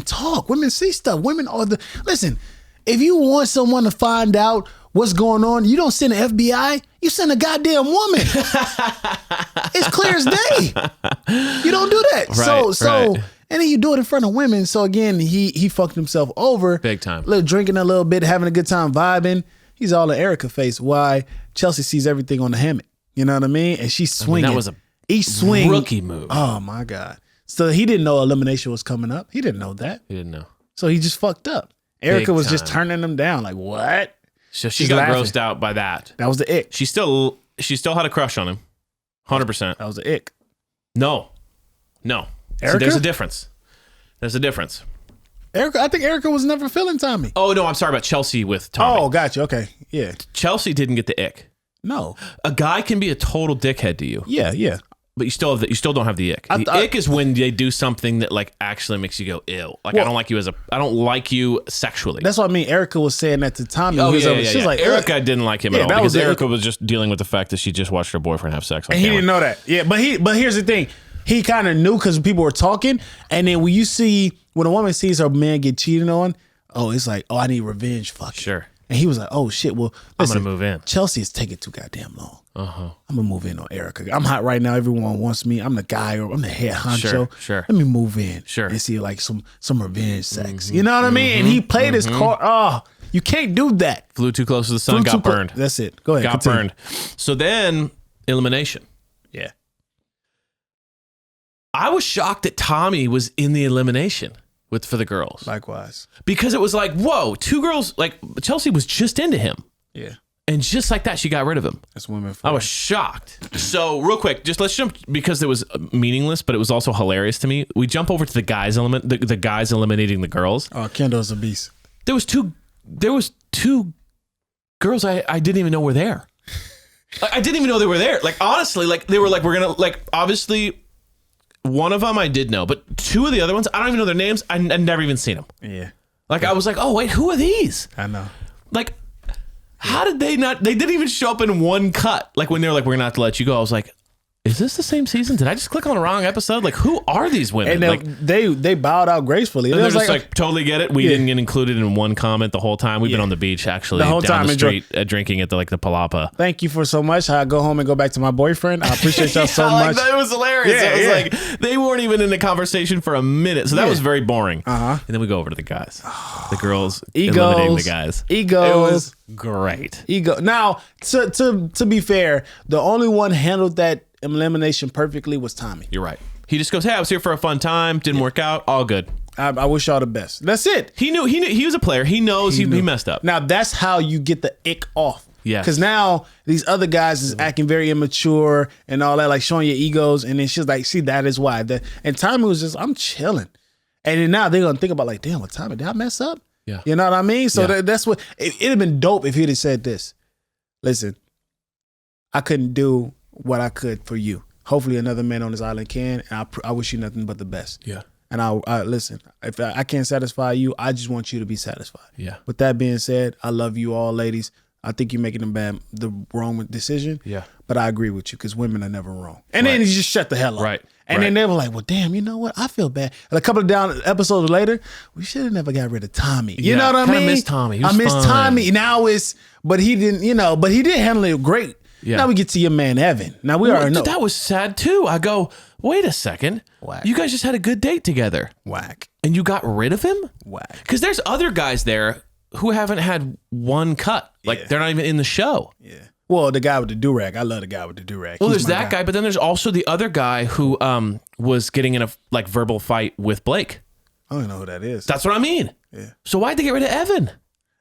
[SPEAKER 2] talk. Women see stuff. Women are listen, if you want someone to find out what's going on, you don't send the FBI, you send a goddamn woman. It's clear as day. You don't do that. Right. And then you do it in front of women. So again, he fucked himself over.
[SPEAKER 1] Big time.
[SPEAKER 2] Drinking a little bit, having a good time, vibing. He's all in Erica face. Why? Chelsea sees everything on the hammock. You know what I mean? And she's swinging.
[SPEAKER 1] That was a
[SPEAKER 2] each swing,
[SPEAKER 1] rookie move.
[SPEAKER 2] Oh my God. So he didn't know Elimination was coming up. He didn't know that.
[SPEAKER 1] He didn't know.
[SPEAKER 2] So he just fucked up. Erica was just turning him down. Like, what?
[SPEAKER 1] So she got grossed out by that.
[SPEAKER 2] That was the ick.
[SPEAKER 1] She still had a crush on him. 100%.
[SPEAKER 2] That was the ick.
[SPEAKER 1] No.
[SPEAKER 2] Erica?
[SPEAKER 1] So there's a difference.
[SPEAKER 2] Erica, I think Erica was never feeling Tommy.
[SPEAKER 1] Oh, no, I'm sorry about Chelsea with Tommy.
[SPEAKER 2] Oh, gotcha. Okay. Yeah.
[SPEAKER 1] Chelsea didn't get the ick.
[SPEAKER 2] No.
[SPEAKER 1] A guy can be a total dickhead to you.
[SPEAKER 2] Yeah.
[SPEAKER 1] But you still don't have the ick. The ick is when they do something that like actually makes you go ill. Like I don't like you sexually.
[SPEAKER 2] That's what I mean. Erica was saying that to Tommy.
[SPEAKER 1] Oh
[SPEAKER 2] yeah. She's like,
[SPEAKER 1] Erica didn't like him at all because Erica was just dealing with the fact that she just watched her boyfriend have sex.
[SPEAKER 2] And he didn't know that. Yeah, but here's the thing. He kind of knew because people were talking. And then when a woman sees her man get cheated on, it's like, I need revenge. Fuck it.
[SPEAKER 1] Sure.
[SPEAKER 2] And he was like, oh shit, well, listen,
[SPEAKER 1] I'm gonna move in.
[SPEAKER 2] Chelsea is taking too goddamn long. I'm gonna move in on Erica. I'm hot right now. Everyone wants me. I'm the guy, or I'm the head honcho.
[SPEAKER 1] Sure.
[SPEAKER 2] Let me move in.
[SPEAKER 1] Sure.
[SPEAKER 2] And see like some revenge sex. You know what I mean? And he played his card. Oh, you can't do that.
[SPEAKER 1] Flew too close to the sun, got burned.
[SPEAKER 2] That's it. Go ahead.
[SPEAKER 1] Burned. So then elimination.
[SPEAKER 2] Yeah.
[SPEAKER 1] I was shocked that Tommy was in the elimination for the girls.
[SPEAKER 2] Likewise.
[SPEAKER 1] Because it was like, whoa, two girls, like Chelsea was just into him.
[SPEAKER 2] Yeah.
[SPEAKER 1] And just like that, she got rid of him.
[SPEAKER 2] That's women.
[SPEAKER 1] I was shocked. So real quick, just let's jump, because it was meaningless, but it was also hilarious to me. We jump over to the guys the guys eliminating the girls.
[SPEAKER 2] Oh, Kendall's a beast.
[SPEAKER 1] There was two girls I didn't even know were there. I didn't even know they were there. Like honestly, like they were like, we're gonna like obviously. One of them I did know, but two of the other ones, I don't even know their names. I'd never even seen them.
[SPEAKER 2] Yeah.
[SPEAKER 1] Like, I was like, oh, wait, who are these?
[SPEAKER 2] I know.
[SPEAKER 1] Like, how did they not? They didn't even show up in one cut. Like, when they were like, we're going to have to let you go. I was like, is this the same season? Did I just click on the wrong episode? Like, who are these women?
[SPEAKER 2] And they bowed out gracefully.
[SPEAKER 1] And they're just like, totally get it. We didn't get included in one comment the whole time. We've been on the beach, actually, down the street, drinking at the Palapa.
[SPEAKER 2] Thank you for so much. I go home and go back to my boyfriend. I appreciate y'all so much.
[SPEAKER 1] It was hilarious. It was like, they weren't even in the conversation for a minute. So that was very boring. And then we go over to the guys. The girls eliminating the guys.
[SPEAKER 2] Egos.
[SPEAKER 1] It was great.
[SPEAKER 2] Now, to be fair, the only one handled that elimination perfectly was Tommy.
[SPEAKER 1] You're right. He just goes, hey, I was here for a fun time. Didn't work out. All good.
[SPEAKER 2] I wish y'all the best. That's it.
[SPEAKER 1] He knew he was a player. He knows he messed up.
[SPEAKER 2] Now that's how you get the ick off.
[SPEAKER 1] Yeah.
[SPEAKER 2] Because now these other guys is acting very immature and all that, like showing your egos. And then she's like, see, that is why. And Tommy was just, I'm chilling. And then now they're going to think about like, damn, what Tommy, did I mess up?
[SPEAKER 1] Yeah.
[SPEAKER 2] You know what I mean? So that's what, it'd have been dope if he'd have said this. Listen, I couldn't do what I could for you. Hopefully another man on this island can, and I wish you nothing but the best.
[SPEAKER 1] Yeah.
[SPEAKER 2] And I listen, if I can't satisfy you, I just want you to be satisfied.
[SPEAKER 1] Yeah.
[SPEAKER 2] With that being said, I love you all, ladies. I think you're making the wrong decision.
[SPEAKER 1] Yeah.
[SPEAKER 2] But I agree with you because women are never wrong. And then he just shut the hell up.
[SPEAKER 1] Right.
[SPEAKER 2] And then they were like, well, damn, you know what? I feel bad. And a couple of episodes later, we should have never got rid of Tommy. You know what I mean?
[SPEAKER 1] I miss Tommy.
[SPEAKER 2] I miss Tommy. Now but he didn't, but he did handle it great. Yeah. Now we get to your man, Evan. Now we already know.
[SPEAKER 1] That was sad too. I go, wait a second.
[SPEAKER 2] Whack.
[SPEAKER 1] You guys just had a good date together.
[SPEAKER 2] Whack.
[SPEAKER 1] And you got rid of him?
[SPEAKER 2] Whack.
[SPEAKER 1] Because there's other guys there who haven't had one cut. Like they're not even in the show.
[SPEAKER 2] Yeah. Well, the guy with the do-rag. I love the guy with the do-rag.
[SPEAKER 1] Well, there's that guy, but then there's also the other guy who was getting in a verbal fight with Blake.
[SPEAKER 2] I don't know who that is.
[SPEAKER 1] That's what I mean.
[SPEAKER 2] Yeah.
[SPEAKER 1] So why'd they get rid of Evan?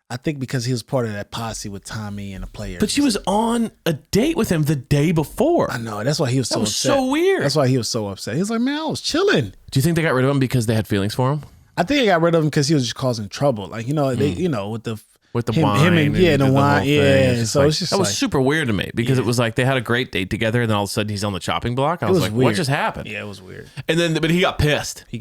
[SPEAKER 2] I think because he was part of that posse with Tommy and the players.
[SPEAKER 1] But she was on a date with him the day before.
[SPEAKER 2] I know. That's why he was so upset.
[SPEAKER 1] So weird.
[SPEAKER 2] That's why he was so upset. He was like, man, I was chilling.
[SPEAKER 1] Do you think they got rid of him because they had feelings for him?
[SPEAKER 2] I think they got rid of him because he was just causing trouble. Like, they, with the
[SPEAKER 1] wine.
[SPEAKER 2] The wine. Yeah. So it's just
[SPEAKER 1] that was super weird to me because it was like they had a great date together and then all of a sudden he's on the chopping block. I was like,
[SPEAKER 2] weird.
[SPEAKER 1] What just happened?
[SPEAKER 2] Yeah, it was weird.
[SPEAKER 1] And then, but he got pissed.
[SPEAKER 2] He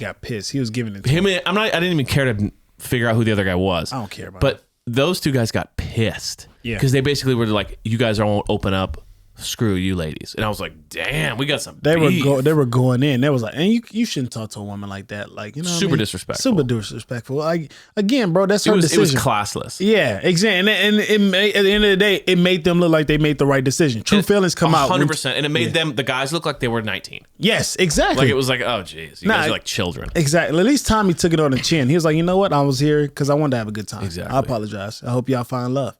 [SPEAKER 2] was giving it to
[SPEAKER 1] him. I didn't even care to figure out who the other guy was.
[SPEAKER 2] I don't care about
[SPEAKER 1] But those two guys got pissed.
[SPEAKER 2] Yeah.
[SPEAKER 1] Because they basically were like, you guys won't open up. Screw you, ladies. And I was like, damn, we got some beef.
[SPEAKER 2] They were going in. They was like, and you shouldn't talk to a woman like that. Like,
[SPEAKER 1] super disrespectful.
[SPEAKER 2] Super disrespectful. Like, again, bro, that's her decision.
[SPEAKER 1] It was classless.
[SPEAKER 2] Yeah, exactly. And it made, at the end of the day, it made them look like they made the right decision. True feelings come out.
[SPEAKER 1] 100%. And it made the guys look like they were 19.
[SPEAKER 2] Yes, exactly.
[SPEAKER 1] Like, it was like, oh, geez. You guys are like children.
[SPEAKER 2] Exactly. At least Tommy took it on the chin. He was like, you know what? I was here because I wanted to have a good time.
[SPEAKER 1] Exactly.
[SPEAKER 2] I apologize. I hope y'all find love.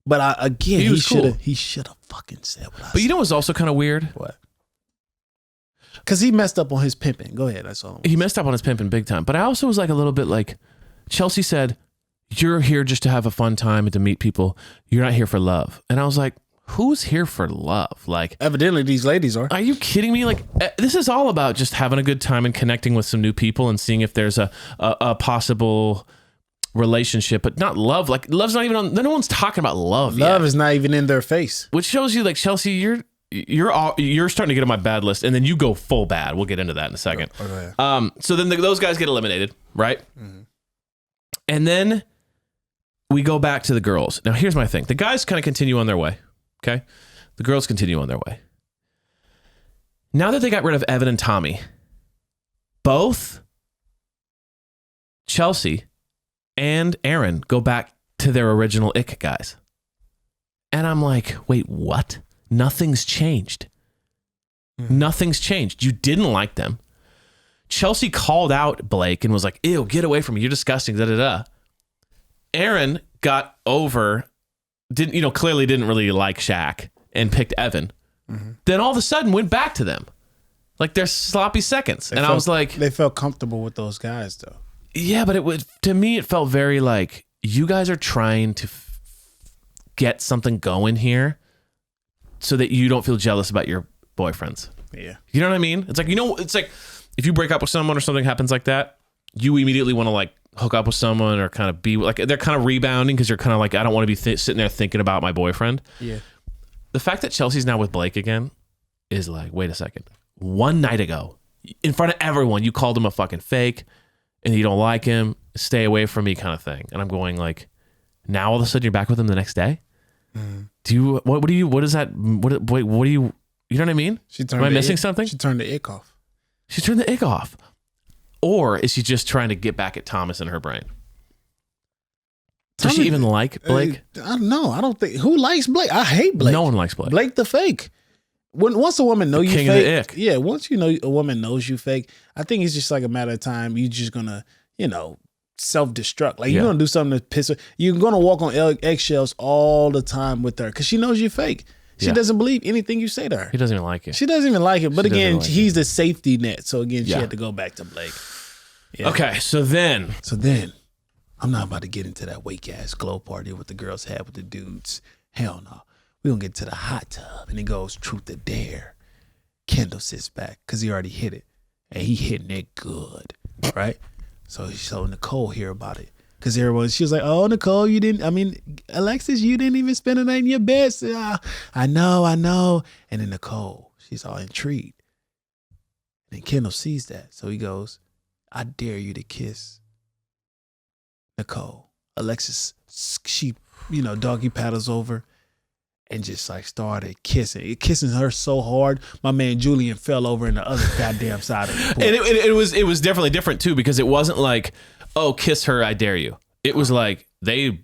[SPEAKER 2] But he should have fucking said what I said.
[SPEAKER 1] But you know what's also kind of weird?
[SPEAKER 2] What? Because he messed up on his pimping. Go ahead. That's all.
[SPEAKER 1] He messed up on his pimping big time. But I also was like a little bit like, Chelsea said, you're here just to have a fun time and to meet people. You're not here for love. And I was like, who's here for love? Like,
[SPEAKER 2] evidently these ladies are.
[SPEAKER 1] Are you kidding me? Like, this is all about just having a good time and connecting with some new people and seeing if there's a possible relationship, but not love. Like, love's not even on. No one's talking about love.
[SPEAKER 2] Love is not even in their face.
[SPEAKER 1] Which shows you, like, Chelsea, you're starting to get on my bad list, and then you go full bad. We'll get into that in a second.
[SPEAKER 2] Okay.
[SPEAKER 1] So then those guys get eliminated, right? Mm-hmm. And then we go back to the girls. Now, here's my thing: the guys kind of continue on their way. Okay, the girls continue on their way. Now that they got rid of Evan and Tommy, both Chelsea and Aaron go back to their original ick guys. And I'm like, wait, what? Nothing's changed. Nothing's changed. You didn't like them. Chelsea called out Blake and was like, ew, get away from me. You're disgusting. Da, da, da. Aaron got over, clearly didn't really like Shaq and picked Evan. Mm-hmm. Then all of a sudden went back to them. Like they're sloppy seconds. I was like,
[SPEAKER 2] they felt comfortable with those guys though.
[SPEAKER 1] Yeah, but to me, it felt very like you guys are trying to get something going here so that you don't feel jealous about your boyfriends.
[SPEAKER 2] Yeah.
[SPEAKER 1] You know what I mean? It's like, it's like if you break up with someone or something happens like that, you immediately want to like hook up with someone or kind of be like, they're kind of rebounding because you're kind of like, I don't want to be sitting there thinking about my boyfriend.
[SPEAKER 2] Yeah.
[SPEAKER 1] The fact that Chelsea's now with Blake again is like, wait a second. One night ago, in front of everyone, you called him a fucking fake. And you don't like him, stay away from me kind of thing. And I'm going like, now all of a sudden you're back with him the next day? Mm. What is that? Wait, what do you know what I mean? Am I missing something?
[SPEAKER 2] She turned the ick off.
[SPEAKER 1] She turned the ick off. Or is she just trying to get back at Thomas in her brain? Does she even like Blake?
[SPEAKER 2] I don't know. I don't think, who likes Blake? I hate Blake.
[SPEAKER 1] No one likes Blake.
[SPEAKER 2] Blake the fake. Once a woman knows you
[SPEAKER 1] king
[SPEAKER 2] fake,
[SPEAKER 1] of the ick.
[SPEAKER 2] Yeah, once you know a woman knows you fake, I think it's just like a matter of time. You're just gonna, self-destruct. Like you're gonna do something to piss her. You're gonna walk on eggshells all the time with her because she knows you're fake. She doesn't believe anything you say to her.
[SPEAKER 1] He doesn't even like it.
[SPEAKER 2] She doesn't even like it. But again, he's the safety net. So again, she had to go back to Blake. Yeah.
[SPEAKER 1] Okay, so then
[SPEAKER 2] I'm not about to get into that wake ass glow party what the girls had with the dudes. Hell no. We're going to get to the hot tub. And it goes truth or dare. Kendall sits back because he already hit it. And he hitting it good. Right? So Nicole hear about it. Because she was like, oh, Nicole, Alexis, you didn't even spend the night in your bed. So, I know. And then Nicole, she's all intrigued. And Kendall sees that. So he goes, I dare you to kiss Nicole. Alexis, she, doggy paddles over. and just like started kissing her so hard. My man Julian fell over in the other goddamn side of the pool.
[SPEAKER 1] And it was definitely different too, because it wasn't like, oh, kiss her, I dare you. It was like they've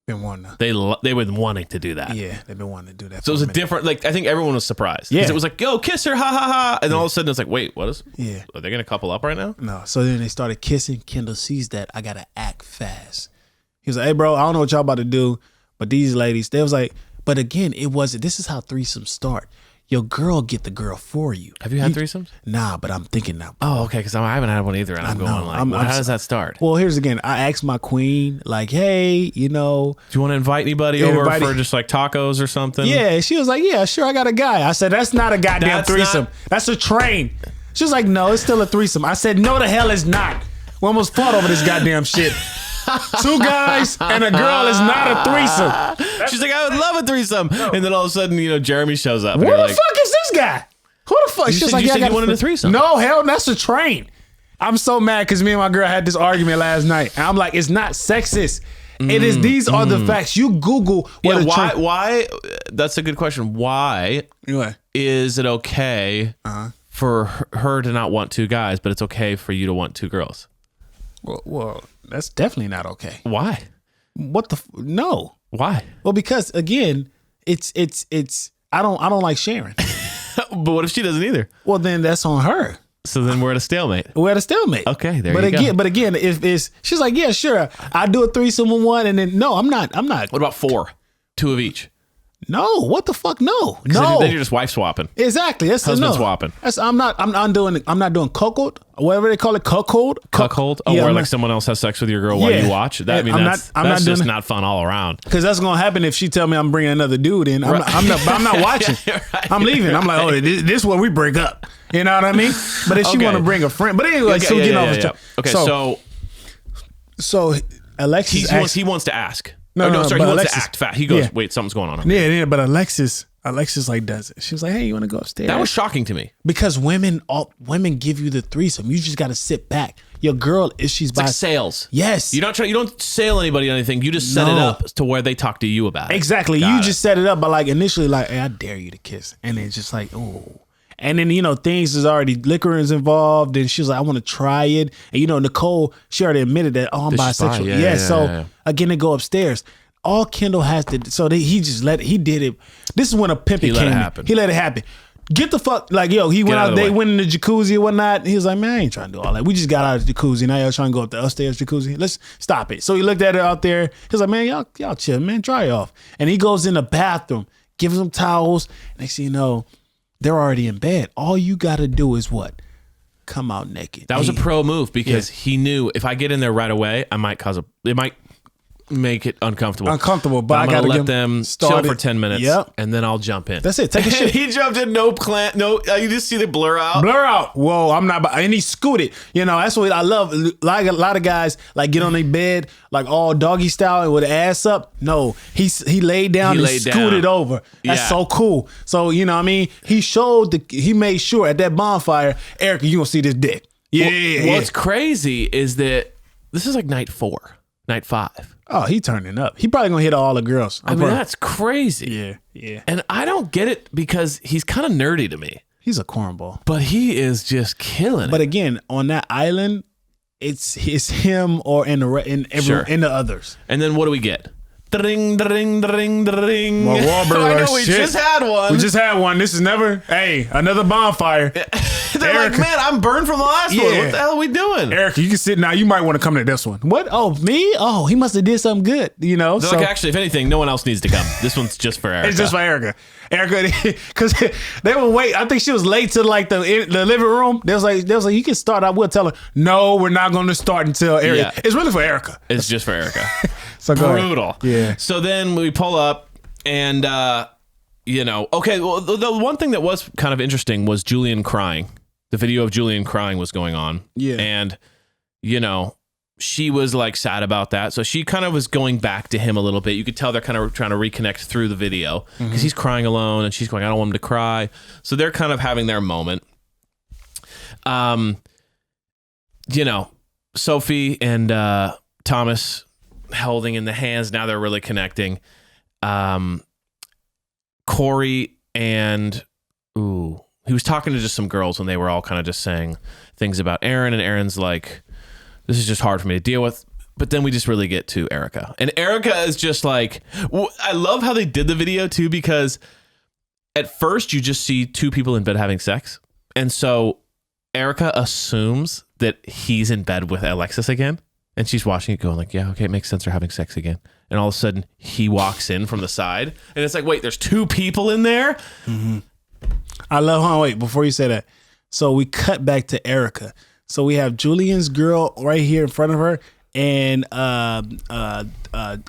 [SPEAKER 1] been wanting to do that.
[SPEAKER 2] Yeah, they've been wanting to do that.
[SPEAKER 1] So it was a different, like, I think everyone was surprised.
[SPEAKER 2] Yeah.
[SPEAKER 1] Because it was like, yo, kiss her, ha ha ha. And then all of a sudden it's like, wait, what is?
[SPEAKER 2] Yeah.
[SPEAKER 1] Are they going to couple up right now?
[SPEAKER 2] No. So then they started kissing. Kendall sees that. I got to act fast. He was like, hey, bro, I don't know what y'all about to do, but these ladies, they was like, but again, this is how threesomes start. Your girl get the girl for you.
[SPEAKER 1] Have you had threesomes?
[SPEAKER 2] Nah, but I'm thinking now.
[SPEAKER 1] Oh, okay, because I haven't had one either, and I'm going like, how does that start?
[SPEAKER 2] Well, here's again. I asked my queen, like, hey,
[SPEAKER 1] do you want to invite anybody over for just like tacos or something?
[SPEAKER 2] Yeah, she was like, yeah, sure, I got a guy. I said, that's not a goddamn threesome. That's a train. She was like, no, it's still a threesome. I said, no, the hell it's not. We almost fought over this goddamn shit. 2 guys and a girl is not a threesome.
[SPEAKER 1] She's like, I would love a threesome. No. And then all of a sudden, Jeremy shows up.
[SPEAKER 2] Where the fuck is this guy? Who the fuck?
[SPEAKER 1] She's like, you wanted a threesome.
[SPEAKER 2] No, hell, that's a train. I'm so mad because me and my girl had this argument last night. And I'm like, it's not sexist. It is. These are the facts. You Google what
[SPEAKER 1] why? That's a good question. Why is it okay for her to not want 2 guys, but it's okay for you to want 2 girls?
[SPEAKER 2] Well, that's definitely not okay.
[SPEAKER 1] Why?
[SPEAKER 2] No.
[SPEAKER 1] Why?
[SPEAKER 2] Well, because again, it's I don't like sharing.
[SPEAKER 1] But what if she doesn't either?
[SPEAKER 2] Well, then that's on her.
[SPEAKER 1] So then we're at a stalemate.
[SPEAKER 2] Okay,
[SPEAKER 1] there you go.
[SPEAKER 2] But again, if she's like, yeah, sure, I do a threesome with one, and then no, I'm not.
[SPEAKER 1] What about 4? 2 of each.
[SPEAKER 2] No, what the fuck? No.
[SPEAKER 1] Then you're just wife swapping.
[SPEAKER 2] Exactly. That's
[SPEAKER 1] husband swapping.
[SPEAKER 2] I'm not doing cuckold, whatever they call it, cuckold.
[SPEAKER 1] Cuckold? Oh, where like someone else has sex with your girl while you watch? That's just not fun all around.
[SPEAKER 2] Because that's gonna happen if she tell me I'm bringing another dude in. I'm not watching. Right. I'm leaving. I'm like, oh, this is where we break up. You know what I mean? But if she want to bring a friend, but anyway, so Alexis,
[SPEAKER 1] he wants to ask. He wants to act fat. He goes, wait, something's going on.
[SPEAKER 2] Yeah, but Alexis like does it. She was like, hey, you want to go upstairs?
[SPEAKER 1] That was shocking to me.
[SPEAKER 2] Because women give you the threesome. You just got to sit back. Your girl, she's by
[SPEAKER 1] sales.
[SPEAKER 2] Yes.
[SPEAKER 1] You don't sale anybody on anything. You just set it up to where they talk to you about it.
[SPEAKER 2] Exactly. You just set it up by like initially like, hey, I dare you to kiss. And then just like, oh. And then, things is already, liquor is involved. And she was like, I want to try it. And, Nicole, she already admitted that, I'm bisexual. So again, they go upstairs. All Kendall has to, so he did it. This is when a pimpin' came in. He let it happen. Get the fuck, like, he went out, they went in the jacuzzi and whatnot. He was like, man, I ain't trying to do all that. We just got out of the jacuzzi. Now y'all trying to go up the upstairs jacuzzi. Let's stop it. So he looked at it out there. He was like, man, y'all chill, man, dry off. And he goes in the bathroom, gives them towels. Next thing you know, they're already in bed. All you got to do is what? Come out naked.
[SPEAKER 1] That was a pro move because he knew if I get in there right away, it might make it uncomfortable.
[SPEAKER 2] But
[SPEAKER 1] I gotta let them chill for 10 minutes.
[SPEAKER 2] Yep.
[SPEAKER 1] And then I'll jump in.
[SPEAKER 2] That's it. Take a shit.
[SPEAKER 1] He jumped in, you just see the blur out.
[SPEAKER 2] Whoa, I'm not. And he scooted. That's what I love. Like a lot of guys like get on their bed like all doggy style and with the ass up. No, he laid down and scooted over. That's so cool. So what I mean, he made sure at that bonfire, Erica, you gonna see this dick.
[SPEAKER 1] What's crazy is that this is like night 5.
[SPEAKER 2] Oh, he turning up. He probably gonna hit all the girls.
[SPEAKER 1] That's crazy.
[SPEAKER 2] Yeah.
[SPEAKER 1] And I don't get it because he's kind of nerdy to me.
[SPEAKER 2] He's a cornball.
[SPEAKER 1] But he is just killing it.
[SPEAKER 2] But again, on that island, it's him or in the others.
[SPEAKER 1] And then what do we get? Dring, dring, dring, dring.
[SPEAKER 2] Well, Wahlberg,
[SPEAKER 1] I know, we just had one.
[SPEAKER 2] This is never, another bonfire.
[SPEAKER 1] They're Erica, like, man, I'm burned from the last one. What the hell are we doing?
[SPEAKER 2] Erica, you can sit now. You might want to come to this one. What? Oh, me? Oh, he must have did something good,
[SPEAKER 1] They're like, actually, if anything, no one else needs to come. This one's just for Erica.
[SPEAKER 2] It's just for Erica. Because they were wait. I think she was late to like the living room. They was like, you can start. I will tell her, no, we're not going to start until Erica. Yeah. It's really for Erica.
[SPEAKER 1] It's just for Erica.
[SPEAKER 2] So
[SPEAKER 1] brutal.
[SPEAKER 2] Yeah.
[SPEAKER 1] So then we pull up and, okay, well, the one thing that was kind of interesting was Julian crying. The video of Julian crying was going on.
[SPEAKER 2] Yeah.
[SPEAKER 1] And, she was like sad about that. So she kind of was going back to him a little bit. You could tell they're kind of trying to reconnect through the video because he's crying alone and she's going, I don't want him to cry. So they're kind of having their moment. Sophie and Thomas holding in the hands. Now they're really connecting. Corey and he was talking to just some girls when they were all kind of just saying things about Aaron, and Aaron's like, this is just hard for me to deal with. But then we just really get to Erica, and Erica is just like, I love how they did the video too, because at first you just see two people in bed having sex, and so Erica assumes that he's in bed with Alexis again, and she's watching it going like, yeah, okay, it makes sense they're having sex again. And all of a sudden he walks in from the side, and it's like, wait, there's two people in there.
[SPEAKER 2] Mm-hmm. I love, wait, before you say that. So we cut back to Erica. So we have Julian's girl right here in front of her, and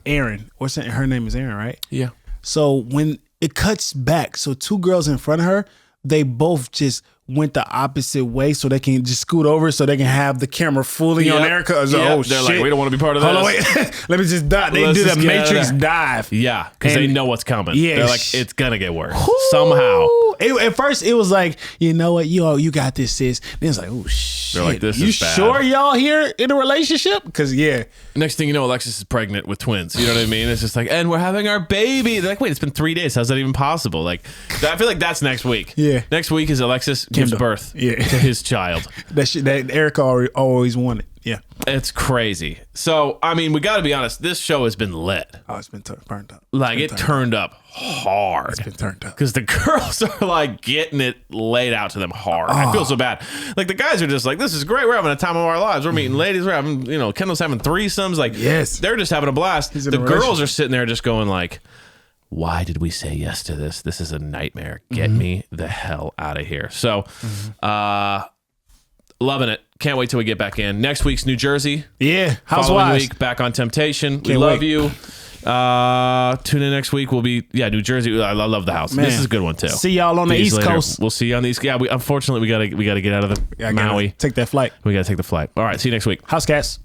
[SPEAKER 2] Aaron. What's that? Her name is Aaron, right?
[SPEAKER 1] Yeah.
[SPEAKER 2] So when it cuts back, so two girls in front of her, they both just went the opposite way so they can just scoot over so they can have the camera fully on Erica. Oh,
[SPEAKER 1] they're
[SPEAKER 2] shit.
[SPEAKER 1] like, we don't want to be part of this.
[SPEAKER 2] Hold on, wait. Let me just dive. They do the Matrix dive.
[SPEAKER 1] Yeah, because they know what's coming.
[SPEAKER 2] Yeah,
[SPEAKER 1] they're like, it's going to get worse. Somehow.
[SPEAKER 2] At first, it was like, you know what? You got this, sis. Then it's like, oh, shit.
[SPEAKER 1] They're like, this
[SPEAKER 2] you
[SPEAKER 1] is bad.
[SPEAKER 2] Sure y'all here in a relationship? Because, yeah.
[SPEAKER 1] Next thing you know, Alexis is pregnant with twins. You know what I mean? It's just like, and we're having our baby. They're like, wait, it's been 3 days. How's that even possible? Like, I feel like that's next week.
[SPEAKER 2] Yeah.
[SPEAKER 1] Next week is Alexis gives birth to his child.
[SPEAKER 2] that Erica always wanted. Yeah.
[SPEAKER 1] It's crazy. So, I mean, we got to be honest. This show has been lit.
[SPEAKER 2] Oh, it's been turned up.
[SPEAKER 1] Like, it turned up hard.
[SPEAKER 2] It's been turned up.
[SPEAKER 1] Because the girls are, like, getting it laid out to them hard. Oh. I feel so bad. Like, the guys are just like, this is great. We're having a time of our lives. We're meeting ladies. We're having, Kendall's having threesomes. Like,
[SPEAKER 2] yes.
[SPEAKER 1] They're just having a blast. The girls are sitting there just going, like, why did we say yes to this? This is a nightmare. Get me the hell out of here. So, loving it. Can't wait till we get back in. Next week's New Jersey.
[SPEAKER 2] Yeah.
[SPEAKER 1] Following week, back on Temptation. We love you. Tune in next week. We'll be, New Jersey. I love the house. Man. This is a good one too.
[SPEAKER 2] See y'all on the East Coast.
[SPEAKER 1] We'll see you on the East. Yeah, unfortunately we gotta get out of the Maui.
[SPEAKER 2] Take that flight.
[SPEAKER 1] We gotta take the flight. All right, see you next week.
[SPEAKER 2] House cats.